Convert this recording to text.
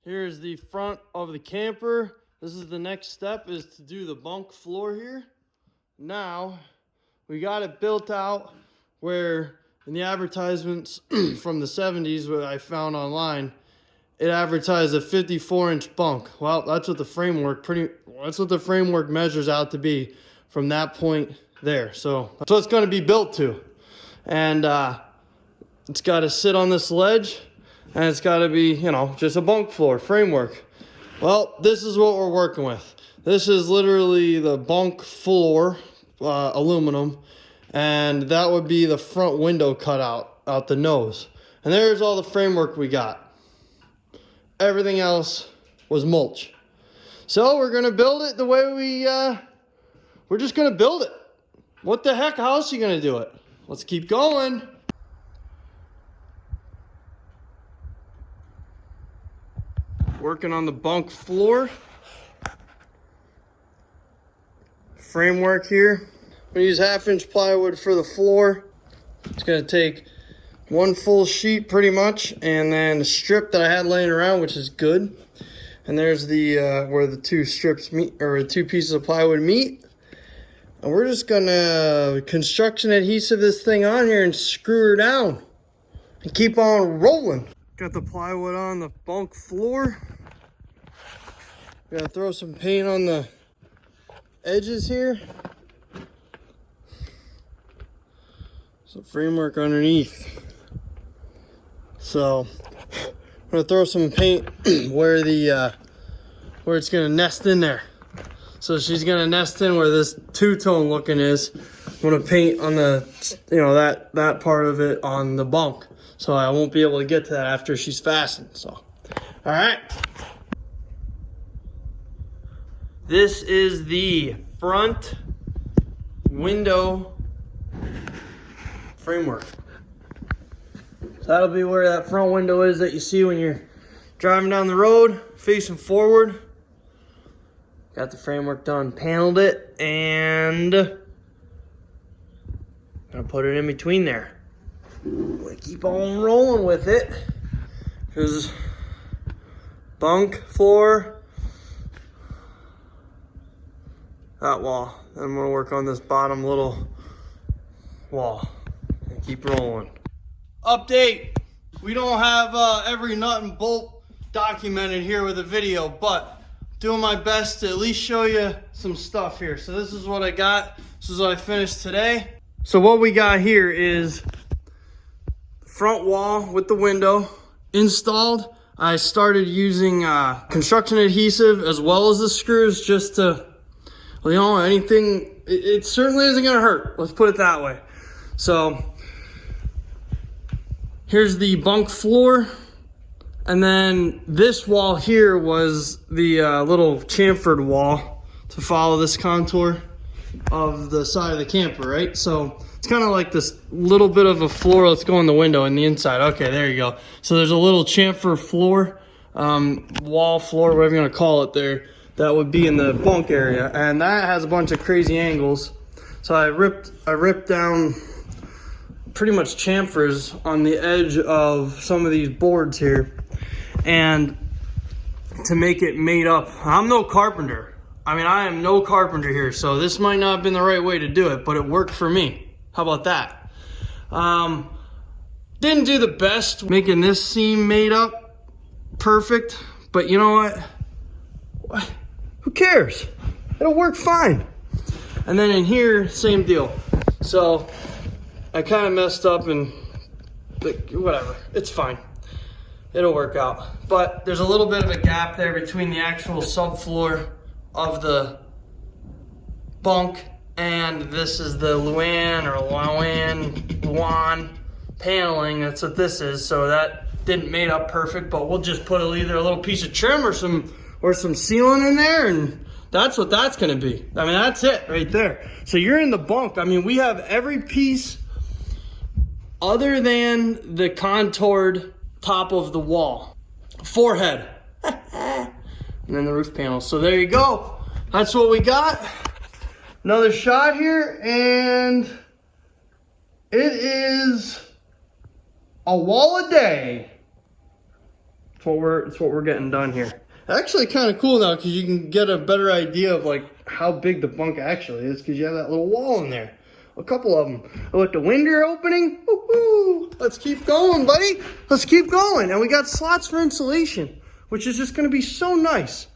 Here's the front of the camper. This is the next step, is to do the bunk floor here. Now, we got it built out where in the advertisements from the 70s, what I found online, it advertised a 54-inch bunk. Well, that's what the framework measures out to be from that point there. So that's what it's going to be built to. And it's got to sit on this ledge, and it's got to be, you know, just a bunk floor framework. Well, this is what we're working with. This is literally the bunk floor, aluminum, and that would be the front window cut out the nose. And there's all the framework we got. Everything else was mulch. So we're gonna build it the way we're just gonna build it. What the heck, how else are you gonna do it? Let's keep going. Working on the bunk floor. Framework here. I'm gonna use 1/2-inch plywood for the floor. It's gonna take one full sheet pretty much, and then the strip that I had laying around, which is good. And there's the where the two strips meet, or the two pieces of plywood meet. And we're just gonna construction adhesive this thing on here and screw her down and keep on rolling. Got the plywood on the bunk floor. Gotta throw some paint on the edges here. Some framework underneath. So I'm gonna throw some paint where it's gonna nest in there. So she's gonna nest in where this two-tone looking is. I'm gonna paint on the, you know, that part of it on the bunk. So I won't be able to get to that after she's fastened. So, all right. This is the front window framework. So that'll be where that front window is that you see when you're driving down the road, facing forward. Got the framework done, paneled it, and gonna put it in between there. We keep on rolling with it. Because bunk floor, that wall. Then I'm gonna work on this bottom little wall and keep rolling. Update. We don't have every nut and bolt documented here with a video, but doing my best to at least show you some stuff here. So this is what I got. This is what I finished today. So what we got here is front wall with the window installed. I started using construction adhesive as well as the screws just to, well, you know, anything, it certainly isn't gonna hurt. Let's put it that way. So here's the bunk floor. And then this wall here was the little chamfered wall to follow this contour of the side of the camper, right? So it's kind of like this little bit of a floor. Let's go in the window in the inside. Okay, there you go. So there's a little chamfer floor, wall floor, whatever you want to call it there, that would be in the bunk area. And that has a bunch of crazy angles. So I ripped down pretty much chamfers on the edge of some of these boards here. And to make it made up, I'm no carpenter. I mean, I am no carpenter here, so this might not have been the right way to do it, but it worked for me. How about that? Didn't do the best making this seam made up perfect, but you know what? Who cares? It'll work fine. And then in here, same deal. So I kind of messed up and whatever, it's fine. It'll work out. But there's a little bit of a gap there between the actual subfloor of the bunk, and this is the Luan paneling. That's what this is. So that didn't made up perfect, but we'll just put either a little piece of trim or some sealant in there, and that's what that's gonna be. I mean, that's it right there. So you're in the bunk. I mean, we have every piece other than the contoured top of the wall. Forehead. And then the roof panels. So there you go. That's what we got. Another shot here, and it is a wall a day. It's what we're getting done here. Actually, kind of cool now because you can get a better idea of like how big the bunk actually is because you have that little wall in there. A couple of them. With the window opening, woo-hoo. Let's keep going, buddy. Let's keep going. And we got slots for insulation, which is just going to be so nice.